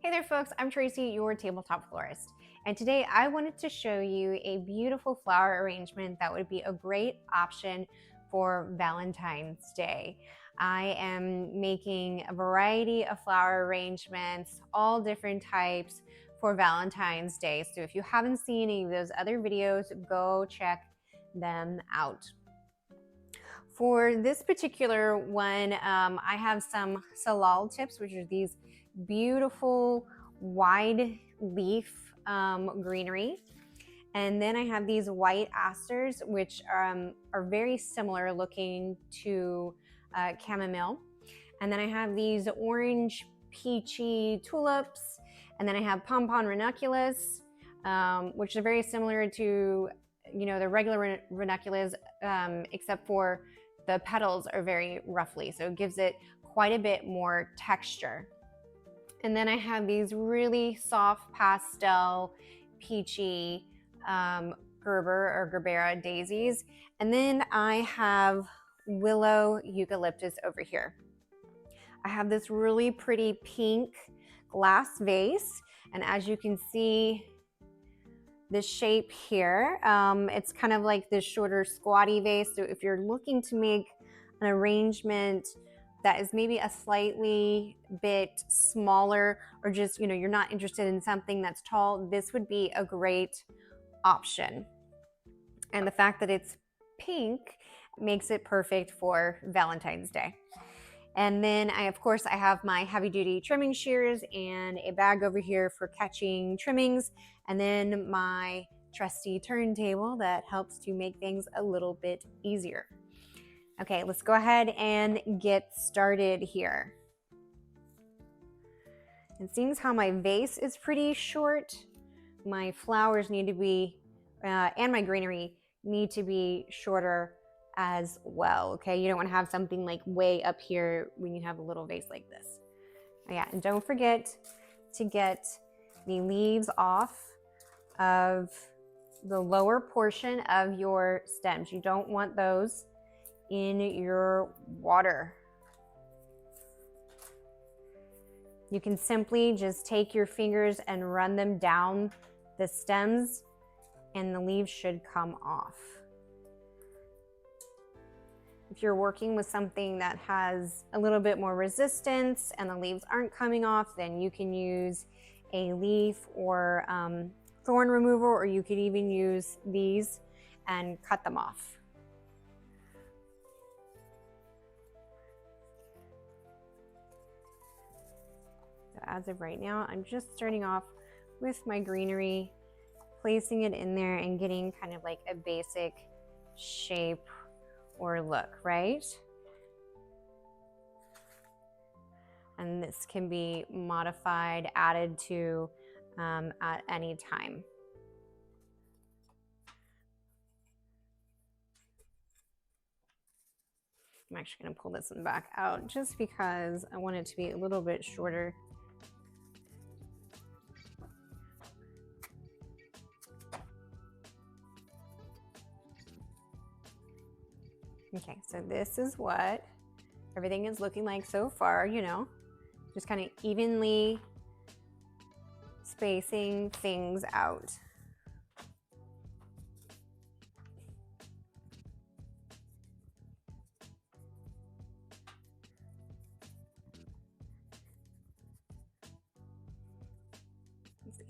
Hey there folks, I'm Tracy, your tabletop florist. And today I wanted to show you a beautiful flower arrangement that would be a great option for Valentine's Day. I am making a variety of flower arrangements, all different types for Valentine's Day. So if you haven't seen any of those other videos, go check them out. For this particular one, I have some Salal Tips, which are these beautiful wide leaf greenery. And then I have these white asters, which are very similar looking to chamomile. And then I have these orange peachy tulips. And then I have Pon Pon Ranunculus, which are very similar to the regular ranunculus, except for the petals are very ruffly, so it gives it quite a bit more texture. And then I have these really soft pastel peachy Gerber or Gerbera daisies. And then I have willow eucalyptus over here. I have this really pretty pink glass vase, and as you can see, this shape here, it's kind of like this shorter squatty vase. So if you're looking to make an arrangement that is maybe a slightly bit smaller, or just you're not interested in something that's tall, this would be a great option. And the fact that it's pink makes it perfect for Valentine's Day. And then of course I have my heavy duty trimming shears and a bag over here for catching trimmings, and then my trusty turntable that helps to make things a little bit easier. Okay, let's go ahead and get started here. And seeing as how my vase is pretty short, my flowers need to be, and my greenery need to be shorter as well. Okay, you don't want to have something like way up here when you have a little vase like this. Yeah, and don't forget to get the leaves off of the lower portion of your stems. You don't want those in your water. You can simply just take your fingers and run them down the stems and the leaves should come off. If you're working with something that has a little bit more resistance and the leaves aren't coming off, then you can use a leaf or thorn remover, or you could even use these and cut them off. So as of right now, I'm just starting off with my greenery, placing it in there and getting kind of like a basic shape or look, right? And this can be modified, added to at any time. I'm actually going to pull this one back out just because I want it to be a little bit shorter. Okay, so this is what everything is looking like so far, just kind of evenly spacing things out.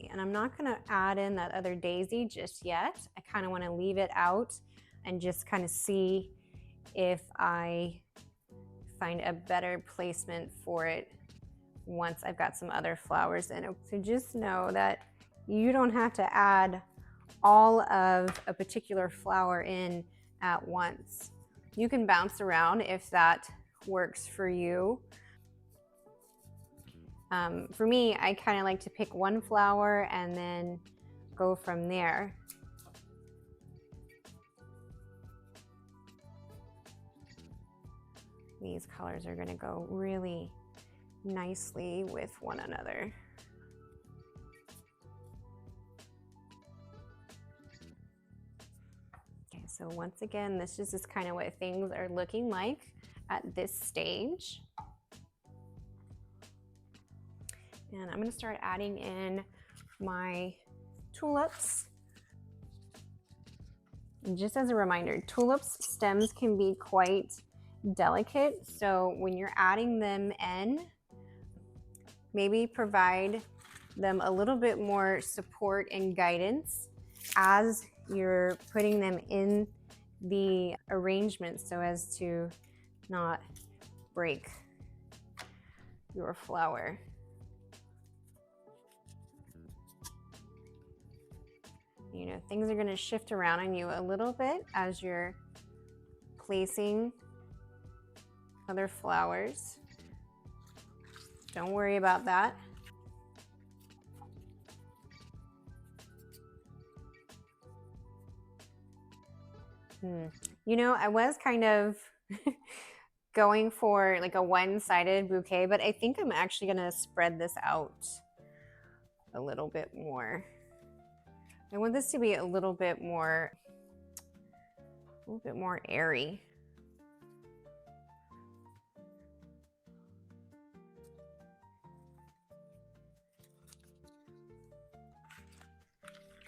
And I'm not going to add in that other daisy just yet. I kind of want to leave it out and just kind of see if I find a better placement for it once I've got some other flowers in it. So just know that you don't have to add all of a particular flower in at once. You can bounce around if that works for you. For me, I kind of like to pick one flower and then go from there. These colors are going to go really nicely with one another. Okay, so once again, this is just kind of what things are looking like at this stage. And I'm gonna start adding in my tulips. And just as a reminder, tulips stems can be quite delicate. So when you're adding them in, maybe provide them a little bit more support and guidance as you're putting them in the arrangement so as to not break your flower. You know, things are going to shift around on you a little bit as you're placing other flowers. Don't worry about that. You know, I was kind of going for like a one-sided bouquet, but I think I'm actually going to spread this out a little bit more. I want this to be a little bit more airy.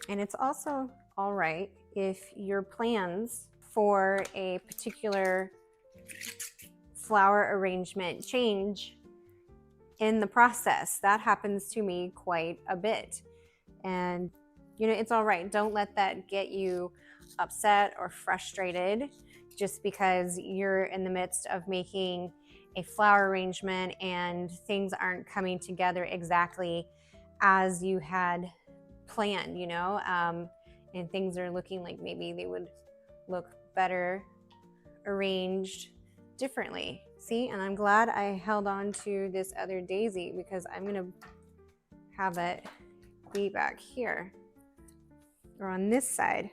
And it's also all right if your plans for a particular flower arrangement change in the process. That happens to me quite a bit. And you know, it's all right. Don't let that get you upset or frustrated just because you're in the midst of making a flower arrangement and things aren't coming together exactly as you had planned, you know, and things are looking like maybe they would look better arranged differently. See, and I'm glad I held on to this other daisy because I'm going to have it be back here or on this side.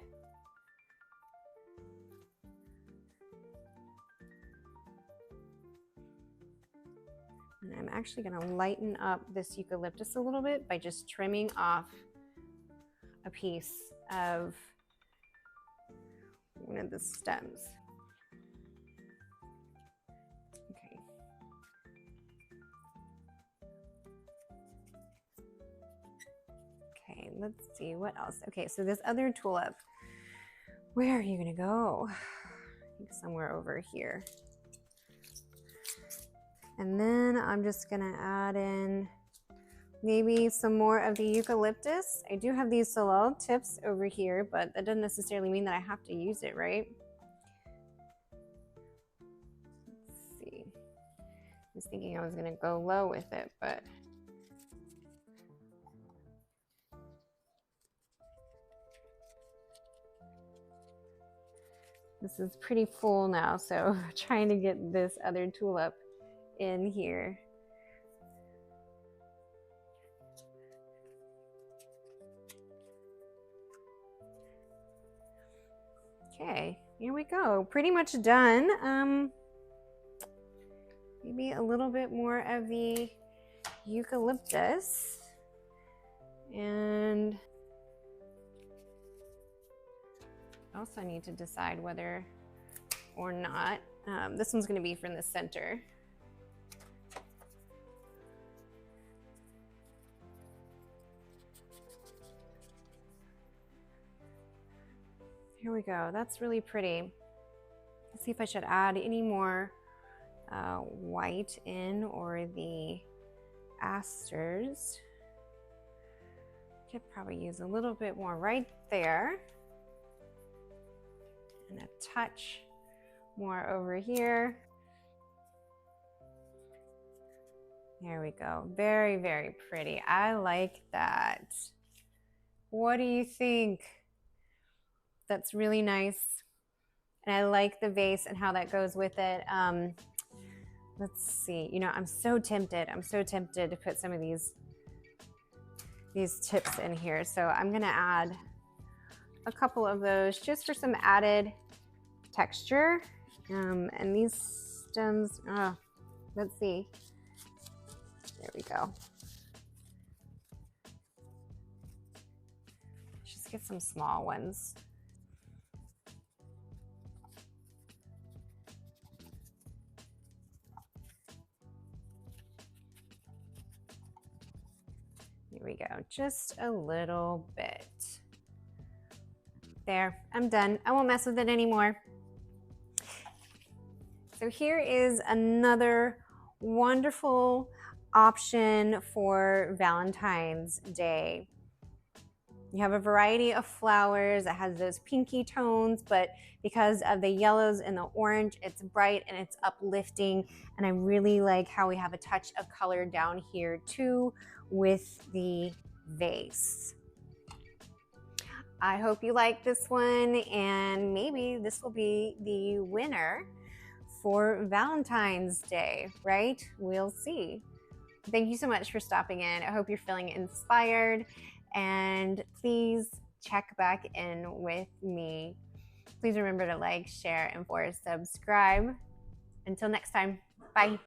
And I'm actually going to lighten up this eucalyptus a little bit by just trimming off a piece of one of the stems. Okay. Okay, let's see what else. Okay, so this other tulip, where are you gonna go? I think somewhere over here. And then I'm just gonna add in maybe some more of the eucalyptus. I do have these Salal Tips over here, but that doesn't necessarily mean that I have to use it, right? Let's see. I was thinking I was gonna go low with it, but this is pretty full now, so trying to get this other tulip in here. Okay, here we go. Pretty much done. Maybe a little bit more of the eucalyptus. And also need to decide whether or not, this one's gonna be from the center. Here we go, that's really pretty. Let's see if I should add any more white in, or the asters. Could probably use a little bit more right there. And a touch more over here. There we go, very, very pretty. I like that. What do you think? That's really nice. And I like the vase and how that goes with it. Let's see, you know, I'm so tempted to put some of these tips in here. So I'm gonna add a couple of those just for some added texture. And these stems, let's see. There we go. Just get some small ones. Here we go, just a little bit. There, I'm done. I won't mess with it anymore. So here is another wonderful option for Valentine's Day. You have a variety of flowers that has those pinky tones, but because of the yellows and the orange, it's bright and it's uplifting. And I really like how we have a touch of color down here too with the vase. I hope you like this one, and maybe this will be the winner for Valentine's Day, right? We'll see. Thank you so much for stopping in. I hope you're feeling inspired, and please check back in with me. Please remember to like, share, and subscribe. Until next time, bye.